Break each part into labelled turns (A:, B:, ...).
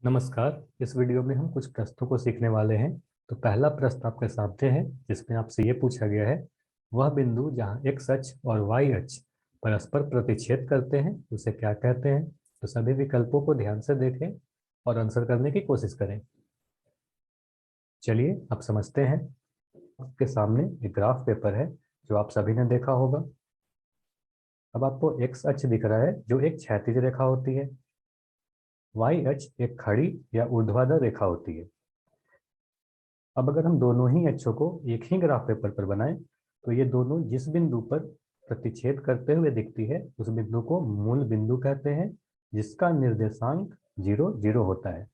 A: नमस्कार। इस वीडियो में हम कुछ प्रश्नों को सीखने वाले हैं। तो पहला प्रश्न आपके सामने है, जिसमें आपसे ये पूछा गया है, वह बिंदु जहां एक्स अक्ष और वाई अक्ष परस्पर प्रतिच्छेद करते हैं उसे क्या कहते हैं। तो सभी विकल्पों को ध्यान से देखें और आंसर करने की कोशिश करें। चलिए अब समझते हैं। आपके सामने एक ग्राफ पेपर है जो आप सभी ने देखा होगा। अब आपको एक्स अक्ष दिख रहा है जो एक क्षैतिज रेखा होती है। वाई अक्ष एक खड़ी या ऊर्ध्वाधर रेखा होती है। अब अगर हम दोनों ही अक्षों को एक ही ग्राफ पेपर पर बनाएं तो ये दोनों जिस बिंदु पर प्रतिच्छेद करते हुए दिखती है उस बिंदु को मूल बिंदु कहते हैं, जिसका निर्देशांक 0 0 होता है।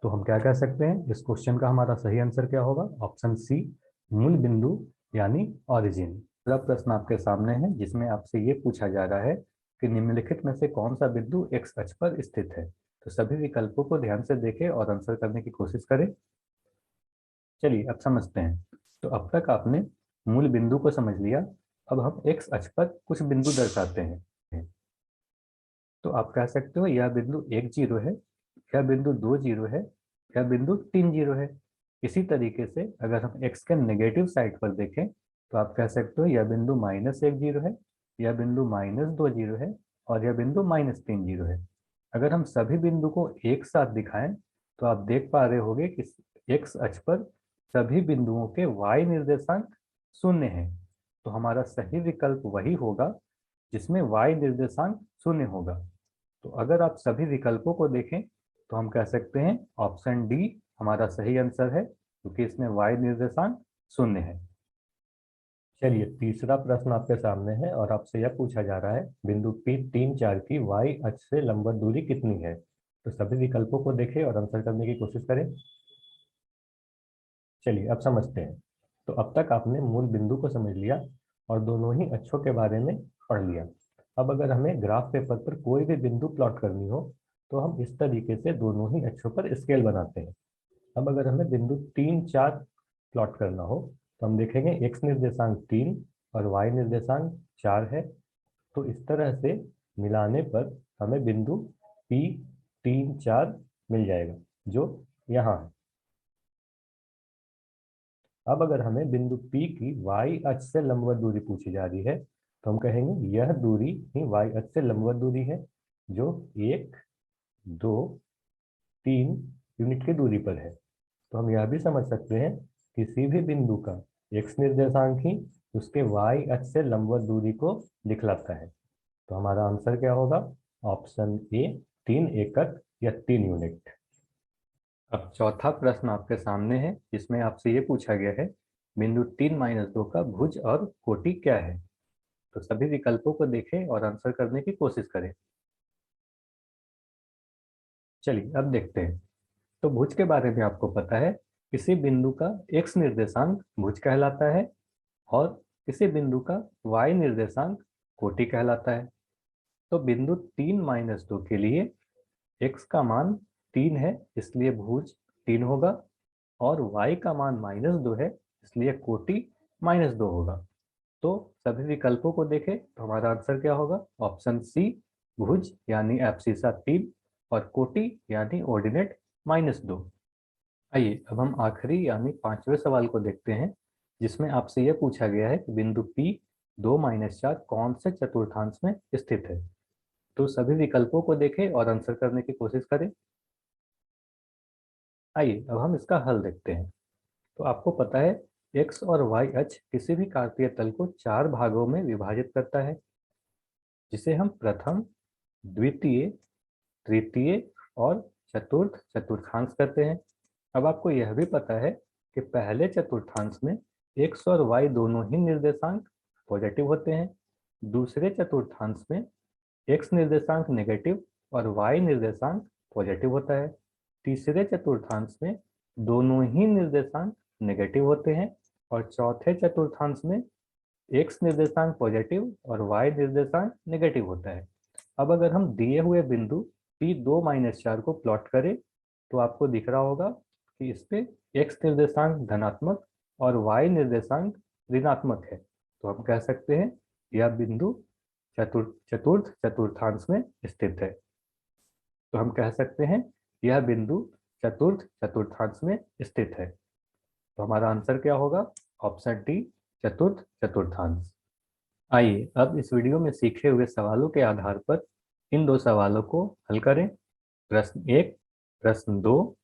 A: तो हम क्या कह सकते हैं, इस क्वेश्चन का हमारा सही आंसर क्या होगा? ऑप्शन सी, मूल बिंदु यानी ऑरिजिन। अगला प्रश्न आपके सामने है, जिसमें आपसे ये पूछा जा रहा है कि निम्नलिखित में से कौन सा बिंदु एक्स अक्ष पर स्थित है। तो सभी विकल्पों को ध्यान से देखें और आंसर करने की कोशिश करें। चलिए अब समझते हैं। तो अब तक आपने मूल बिंदु को समझ लिया। अब हम एक्स अक्ष पर कुछ बिंदु दर्शाते हैं। तो आप कह सकते हो यह बिंदु 1 0 है, यह बिंदु 2 0 है, यह बिंदु 3 0 है। इसी तरीके से अगर हम एक्स के नेगेटिव साइड पर देखें तो आप कह सकते हो यह बिंदु -1 0 है, यह बिंदु -2 0 है और यह बिंदु -3 0 है। अगर हम सभी बिंदु को एक साथ दिखाएं तो आप देख पा रहे होंगे कि एक्स अक्ष पर सभी बिंदुओं के y निर्देशांक 0 है। तो हमारा सही विकल्प वही होगा जिसमें y निर्देशांक 0 होगा। तो अगर आप सभी विकल्पों को देखें तो हम कह सकते हैं ऑप्शन डी हमारा सही आंसर है, क्योंकि इसमें y निर्देशांक 0 है। चलिए तीसरा प्रश्न आपके सामने है और आपसे यह पूछा जा रहा है, बिंदु P3 4 की y अक्ष से लंबवत दूरी कितनी है। तो सभी विकल्पों को देखें और आंसर करने की कोशिश करें। चलिए अब समझते हैं। तो अब तक आपने मूल बिंदु को समझ लिया और दोनों ही अक्षों के बारे में पढ़ लिया। अब अगर हमें ग्राफ पेपर पर कोई भी बिंदु प्लॉट करनी हो तो हम इस तरीके से दोनों ही अक्षों पर स्केल बनाते हैं। अब अगर हमें बिंदु 3 4 प्लॉट करना हो तो हम देखेंगे एक्स निर्देशांक 3 और वाई निर्देशांक 4 है। तो इस तरह से मिलाने पर हमें बिंदु P3 4 मिल जाएगा, जो यहाँ है। अब अगर हमें बिंदु P की y अक्ष से लंबवत दूरी पूछी जा रही है तो हम कहेंगे यह दूरी ही y अक्ष से लंबवत दूरी है, जो 1 2 3 यूनिट की दूरी पर है। तो हम यह भी समझ सकते हैं किसी भी बिंदु का x निर्देशांक ही उसके y अक्ष से लंबवत दूरी को दिखलाता है। तो हमारा आंसर क्या होगा? ऑप्शन ए, 3 एकक या 3 यूनिट। अब चौथा प्रश्न आपके सामने है, जिसमें आपसे ये पूछा गया है, बिंदु 3 - 2 का भुज और कोटि क्या है। तो सभी विकल्पों को देखें और आंसर करने की कोशिश करें। चलिए अब देखते हैं। तो भुज के बारे में आपको पता है, किसी बिंदु का एक्स निर्देशांक भुज कहलाता है और किसी बिंदु का वाई निर्देशांक कोटि कहलाता है। तो बिंदु 3 - 2 के लिए एक्स का मान 3 है, इसलिए भुज 3 होगा, और y का मान -2 है, इसलिए कोटि -2 होगा। तो सभी विकल्पों को देखें तो हमारा आंसर क्या होगा? ऑप्शन सी, भुज यानी एब्सिसा 3 और कोटि यानी ऑर्डिनेट -2। आइए अब हम आखिरी यानी पांचवें सवाल को देखते हैं, जिसमें आपसे यह पूछा गया है कि बिंदु P2 - 4 कौन से चतुर्थांश में स्थित है। तो सभी विकल्पों को देखें और आंसर करने की कोशिश करें। आइए अब हम इसका हल देखते हैं। तो आपको पता है एक्स और वाई अक्ष किसी भी कार्तीय तल को 4 भागों में विभाजित करता है, जिसे हम प्रथम, द्वितीय, तृतीय और चतुर्थ चतुर्थांश कहते हैं। अब आपको यह भी पता है कि पहले चतुर्थांश में एक्स और वाई दोनों ही निर्देशांक पॉजिटिव होते हैं। दूसरे चतुर्थांश में एक्स निर्देशांक नेगेटिव और वाई निर्देशांक पॉजिटिव होता है। तीसरे चतुर्थांश में दोनों ही निर्देशांक नेगेटिव होते हैं और चौथे चतुर्थांश में एक्स निर्देशांक पॉजिटिव और वाई निर्देशांक नेगेटिव होता है। अब अगर हम दिए हुए बिंदु P2 - 4 को प्लॉट करें तो आपको दिख रहा होगा कि इस पे एक्स निर्देशांक धनात्मक और वाई निर्देशांक ऋणात्मक है। तो हम कह सकते हैं यह बिंदु चतुर्थ चतुर्थांश में स्थित है। तो हम कह सकते हैं यह बिंदु चतुर्थ चतुर्थांश में स्थित है। तो हमारा आंसर क्या होगा? ऑप्शन डी, चतुर्थ चतुर्थांश। आइए अब इस वीडियो में सीखे हुए सवालों के आधार पर इन दो सवालों को हल करें। प्रश्न 1, प्रश्न 2